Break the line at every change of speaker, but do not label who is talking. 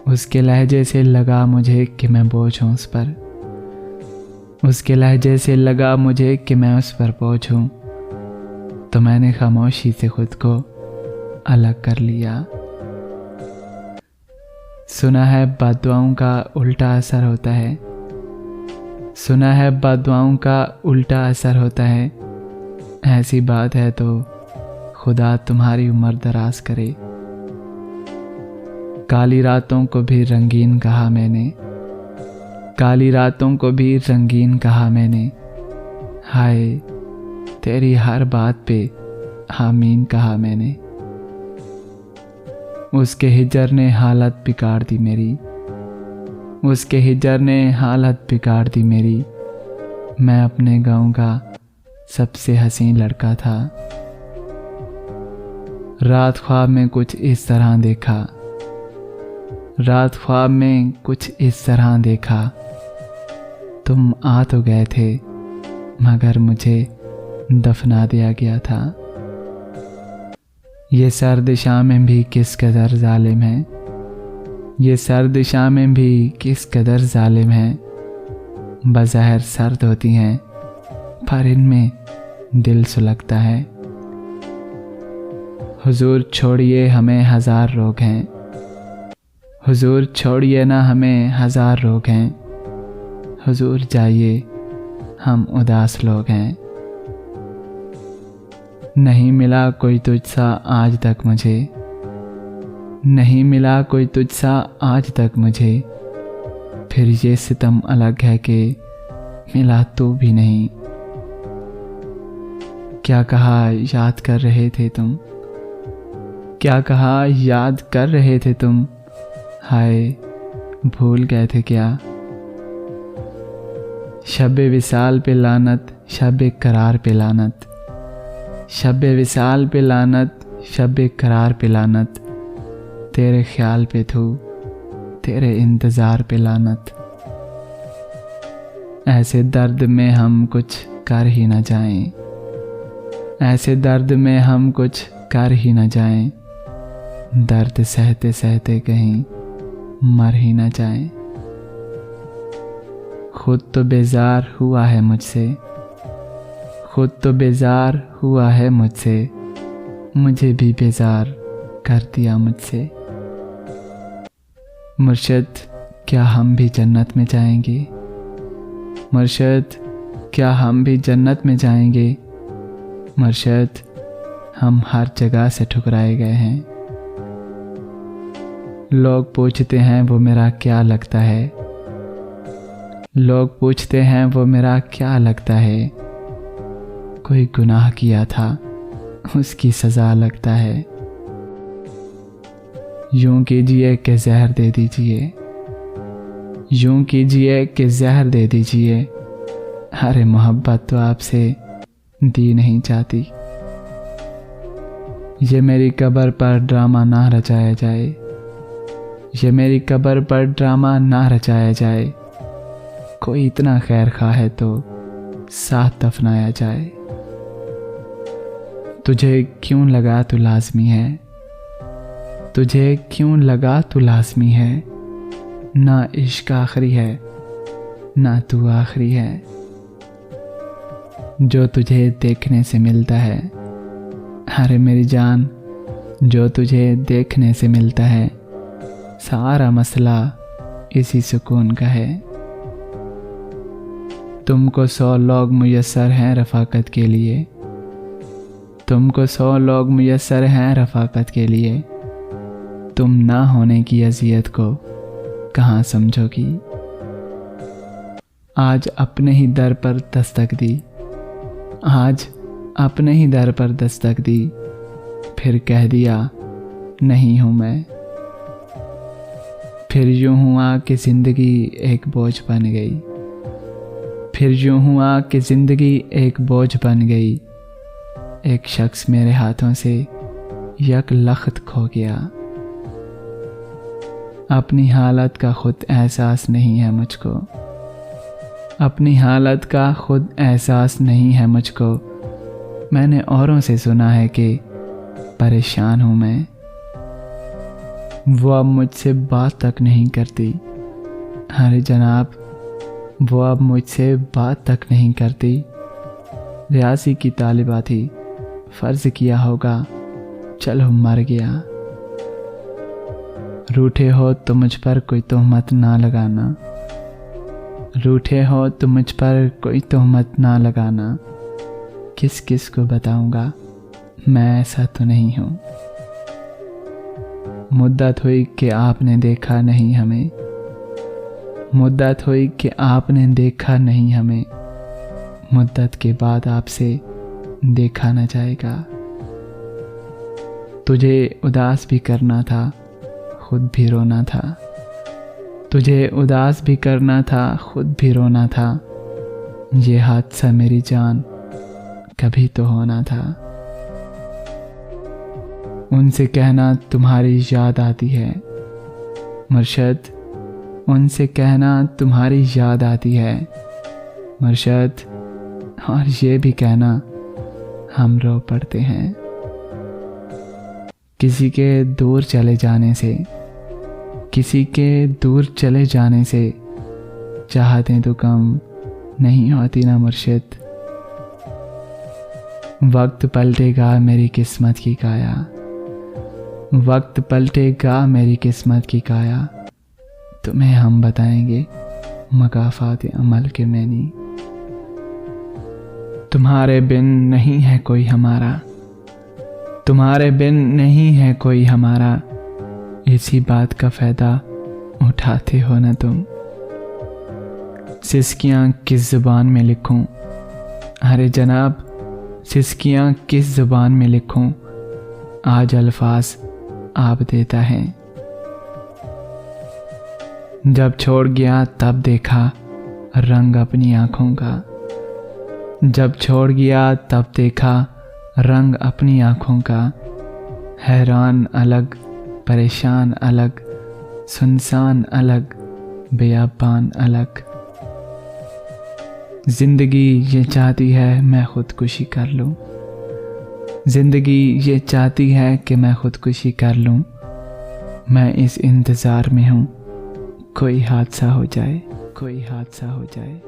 उसके लहजे से लगा मुझे कि मैं बोझ हूँ उस पर। उसके लहजे से लगा मुझे कि मैं उस पर बोझ हूँ, तो मैंने खामोशी से खुद को अलग कर लिया। सुना है बददुआओं का उल्टा असर होता है। सुना है बददुआओं का उल्टा असर होता है। ऐसी बात है तो खुदा तुम्हारी उम्र दराज करे। काली रातों को भी रंगीन कहा मैंने। काली रातों को भी रंगीन कहा मैंने। हाय तेरी हर बात पे आमीन कहा मैंने। उसके हिजर ने हालत बिगाड़ दी मेरी। उसके हिजर ने हालत बिगाड़ दी मेरी। मैं अपने गांव का सबसे हसीन लड़का था। रात ख्वाब में कुछ इस तरह देखा। रात ख्वाब में कुछ इस तरह देखा। तुम आ तो गए थे मगर मुझे दफना दिया गया था। ये सर्द शामें भी किस कदर जालिम है। ये सर्द शामें भी किस कदर जालिम है। बज़ाहिर सर्द होती हैं पर इनमें दिल सुलगता है। हुजूर छोड़िए हमें हज़ार रोग हैं। हुजूर छोड़िए ना हमें हज़ार रोग हैं। हुजूर जाइए हम उदास लोग हैं। नहीं मिला कोई तुझसा आज तक मुझे। नहीं मिला कोई तुझसा आज तक मुझे। फिर ये सितम अलग है कि मिला तू भी नहीं। क्या कहा याद कर रहे थे तुम। क्या कहा याद कर रहे थे तुम। हाय भूल गए थे क्या। शब-ए विसाल पे लानत, शब-ए करार पे लानत। शब-ए विसाल पे लानत, शब-ए करार पे लानत। तेरे ख्याल पे थू, तेरे इंतज़ार पे लानत। ऐसे दर्द में हम कुछ कर ही न जाएं। ऐसे दर्द में हम कुछ कर ही न जाएं। दर्द सहते सहते कहीं मर ही न जाएं। खुद तो बेजार हुआ है मुझसे। खुद तो बेजार हुआ है मुझसे। मुझे भी बेजार कर दिया मुझसे। मुर्शिद क्या हम भी जन्नत में जाएंगे। मुर्शिद क्या हम भी जन्नत में जाएंगे। मुर्शिद हम हर जगह से ठुकराए गए हैं। लोग पूछते हैं वो मेरा क्या लगता है। लोग पूछते हैं वो मेरा क्या लगता है। कोई गुनाह किया था उसकी सज़ा लगता है। यूं कीजिए कि जहर दे दीजिए। यूं कीजिए कि जहर दे दीजिए। अरे मोहब्बत तो आपसे दी नहीं जाती। ये मेरी कब्र पर ड्रामा ना रचाया जाए। ये मेरी कब्र पर ड्रामा ना रचाया जाए। कोई इतना खैर खा है तो साथ दफनाया जाए। तुझे क्यों लगा तू लाजमी है। तुझे क्यों लगा तू लाजमी है। ना इश्क आखिरी है ना तू आखिरी है। जो तुझे देखने से मिलता है। अरे मेरी जान जो तुझे देखने से मिलता है। सारा मसला इसी सुकून का है। तुमको 100 लोग मुयस्सर हैं रफ़ाकत के लिए। तुमको 100 लोग मुयस्सर हैं रफ़ाकत के लिए। तुम ना होने की अज़ियत को कहाँ समझोगी। आज अपने ही दर पर दस्तक दी। आज अपने ही दर पर दस्तक दी। फिर कह दिया नहीं हूँ मैं। फिर यूँ हुआ कि ज़िंदगी एक बोझ बन गई। फिर यूँ हुआ कि ज़िंदगी एक बोझ बन गई। एक शख्स मेरे हाथों से यक लख्त खो गया। अपनी हालत का खुद एहसास नहीं है मुझको। अपनी हालत का खुद एहसास नहीं है मुझको। मैंने औरों से सुना है कि परेशान हूँ मैं। वो अब मुझसे बात तक नहीं करती। अरे जनाब, वो अब मुझसे बात तक नहीं करती। रियासी की तालिबा थी, फ़र्ज़ किया होगा चलो मर गया। रूठे हो तो मुझ पर कोई तोहमत ना लगाना, रूठे हो तो मुझ पर कोई तोहमत ना लगाना। किस किस को बताऊंगा, मैं ऐसा तो नहीं हूँ। मुद्दत हुई कि आपने देखा नहीं हमें, मुद्दत हुई कि आपने देखा नहीं हमें। मुद्दत के बाद आपसे देखा न जाएगा। तुझे उदास भी करना था, खुद भी रोना था। तुझे उदास भी करना था, खुद भी रोना था। ये हादसा मेरी जान कभी तो होना था। उनसे कहना तुम्हारी याद आती है मुर्शद, उनसे कहना तुम्हारी याद आती है मुर्शद। और ये भी कहना हम रो पड़ते हैं। किसी के दूर चले जाने से, किसी के दूर चले जाने से चाहतें तो कम नहीं होती ना मुर्शिद। वक्त पलटेगा मेरी किस्मत की काया, वक्त पलटेगा मेरी किस्मत की काया। तुम्हें हम बताएंगे मकाफात अमल के मैनी। तुम्हारे बिन नहीं है कोई हमारा, तुम्हारे बिन नहीं है कोई हमारा। इसी बात का फ़ायदा उठाते हो न तुम। सिसकियाँ किस ज़ुबान में लिखूं, अरे जनाब सिसकियाँ किस ज़ुबान में लिखूं। आज अल्फाज आप देता है। जब छोड़ गया तब देखा रंग अपनी आँखों का, जब छोड़ गया तब देखा रंग अपनी आँखों का। हैरान अलग, परेशान अलग, सुनसान अलग, बेयाबान अलग। ज़िंदगी ये चाहती है मैं खुदकुशी कर लूँ, ज़िंदगी ये चाहती है कि मैं खुदकुशी कर लूँ। मैं इस इंतज़ार में हूँ कोई हादसा हो जाए, कोई हादसा हो जाए।